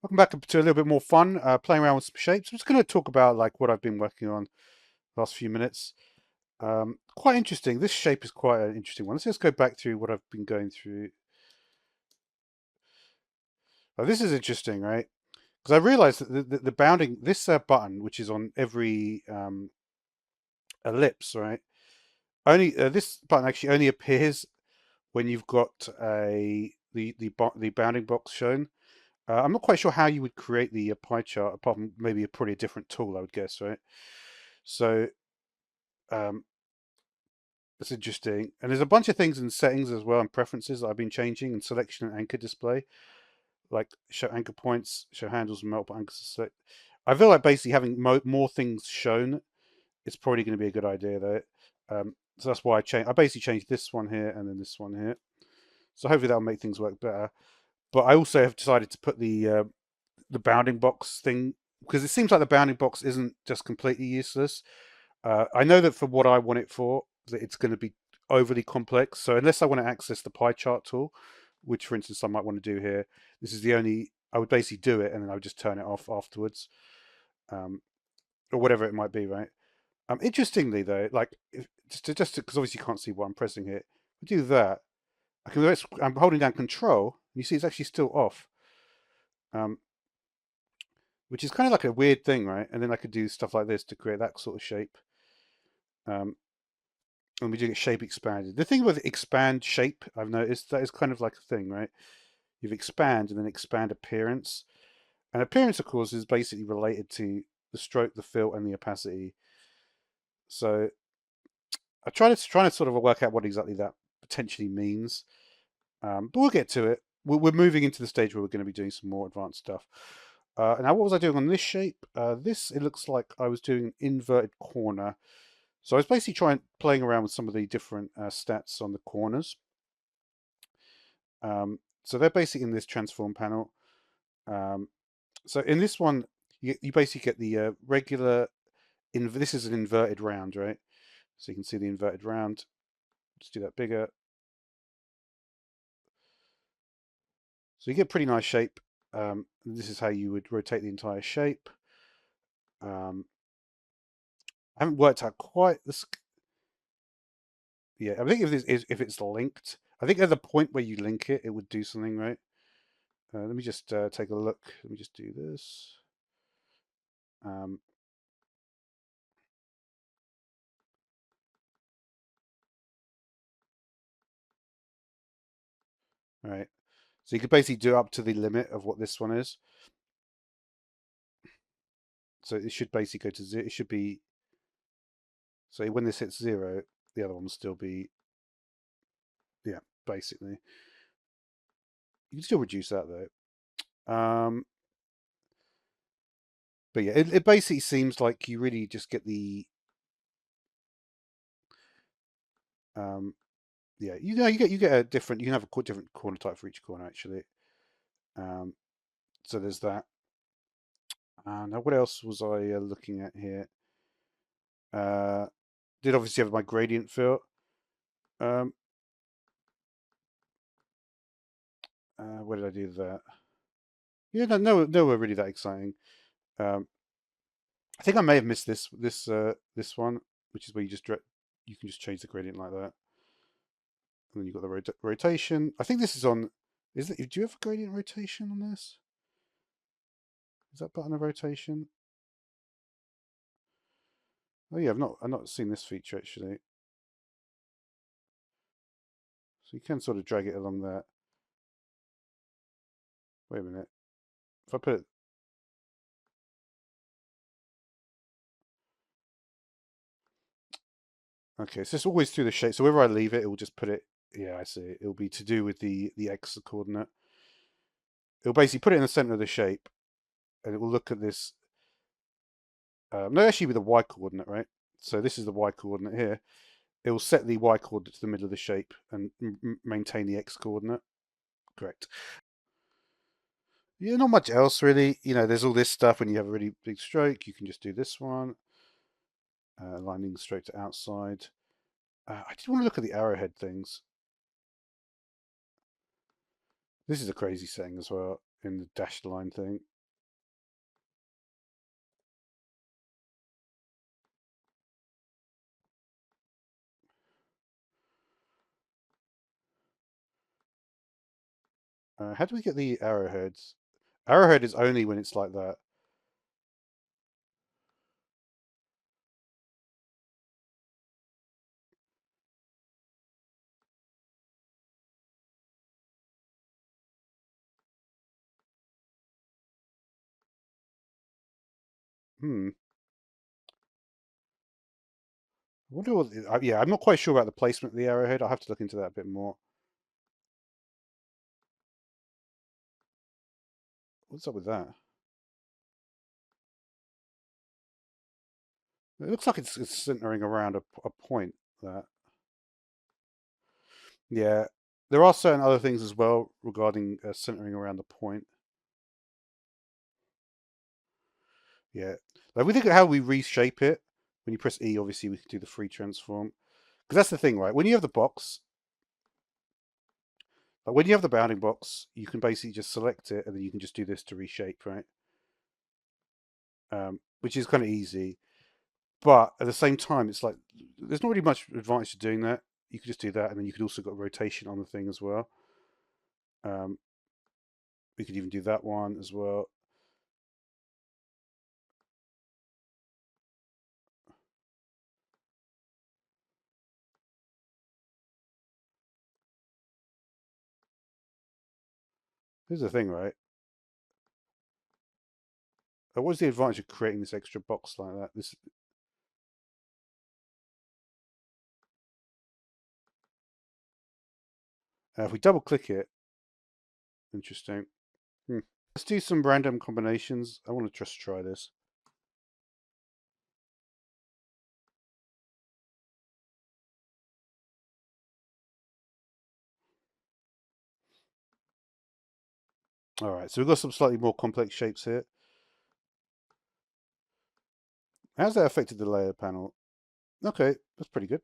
Welcome back to a little bit more fun, playing around with some shapes. I'm just going to talk about like what I've been working on the last few minutes. Quite interesting. This shape is quite an interesting one. Let's just go back through what I've been going through. This is interesting, right? Because I realized that the bounding, this button, which is on every ellipse, right? Only this button actually only appears when you've got the bounding box shown. I'm not quite sure how you would create the pie chart, apart from maybe probably a different tool, I would guess, right? So um, that's interesting. And there's a bunch of things in settings as well and preferences that I've been changing in selection and anchor display, like show anchor points, show handles, and multiple anchors to select. I feel like basically having more things shown is probably going to be a good idea though. So that's why I basically changed this one here and then this one here. So hopefully that'll make things work better. But I also have decided to put the bounding box thing because it seems like the bounding box isn't just completely useless. I know that for what I want it for, that it's going to be overly complex. So unless I want to access the pie chart tool, which for instance I might want to do here, this is the only I would basically do it and then I would just turn it off afterwards, um, or whatever it might be, right? Interestingly though, like just because obviously you can't see what I'm pressing here, I do that. I'm holding down Control. You see, it's actually still off. Um, which is kind of like a weird thing, right? And then I could do stuff like this to create that sort of shape. Um, and we do get shape expanded. The thing with expand shape, I've noticed that is kind of like a thing, right? You've expand and then expand appearance. And appearance, of course, is basically related to the stroke, the fill, and the opacity. So I trying to sort of work out what exactly that potentially means. But we'll get to it. We're moving into the stage where we're going to be doing some more advanced stuff. Now, what was I doing on this shape? It looks like I was doing an inverted corner. So I was basically playing around with some of the different stats on the corners. So they're basically in this transform panel. Um, so in this one, you basically get the regular. This is an inverted round, right? So you can see the inverted round. Just do that bigger. So you get a pretty nice shape. This is how you would rotate the entire shape. Um, I haven't worked out quite this. Yeah, I think if it's linked, I think at the point where you link it, it would do something, right? Let me just take a look. Let me just do this. Um, right. So you could basically do up to the limit of what this one is. So it should basically go to zero. It should be, so when this hits zero, the other one will still be, yeah, basically. You can still reduce that though. But yeah, it basically seems like you really just get the, um, yeah, you get a different, you can have a different corner type for each corner actually. Um, so there's that. Now what else was I looking at here? Uh, did obviously have my gradient fill. Um, where did I do that? Yeah, no, were really that exciting. Um, I think I may have missed this one, which is where you can just change the gradient like that, and then you've got the rotation. I think this is on. Is it? Do you have a gradient rotation on this? Is that button a rotation? Oh yeah, I've not seen this feature actually. So you can sort of drag it along there. Wait a minute. If I put it, okay, so it's always through the shape. So wherever I leave it, it will just put it. Yeah, I see. It'll be to do with the x coordinate. It'll basically put it in the center of the shape, and it will look at this. No, actually with the y coordinate, right? So this is the y coordinate here. It will set the y coordinate to the middle of the shape and maintain the x coordinate. Correct. Yeah, not much else really. You know, there's all this stuff when you have a really big stroke. You can just do this one, aligning stroke to outside. I did want to look at the arrowhead things. This is a crazy setting as well in the dashed line thing. How do we get the arrowheads? Arrowhead is only when it's like that. Hmm. I wonder what, yeah, I'm not quite sure about the placement of the arrowhead. I'll have to look into that a bit more. What's up with that? It looks like it's centering around a point. That yeah, there are certain other things as well regarding centering around the point. Yeah, like we think of how we reshape it. When you press E, obviously we can do the free transform. Because that's the thing, right? When you have the box, like when you have the bounding box, you can basically just select it and then you can just do this to reshape, right? Which is kind of easy. But at the same time, it's like there's not really much advantage to doing that. You could just do that, and then you could also got rotation on the thing as well. Um, we could even do that one as well. Here's the thing, right? What's the advantage of creating this extra box like that? This, if we double click it, interesting. Hmm. Let's do some random combinations. I want to just try this. All right, so we've got some slightly more complex shapes here. How's that affected the layer panel? Okay, that's pretty good.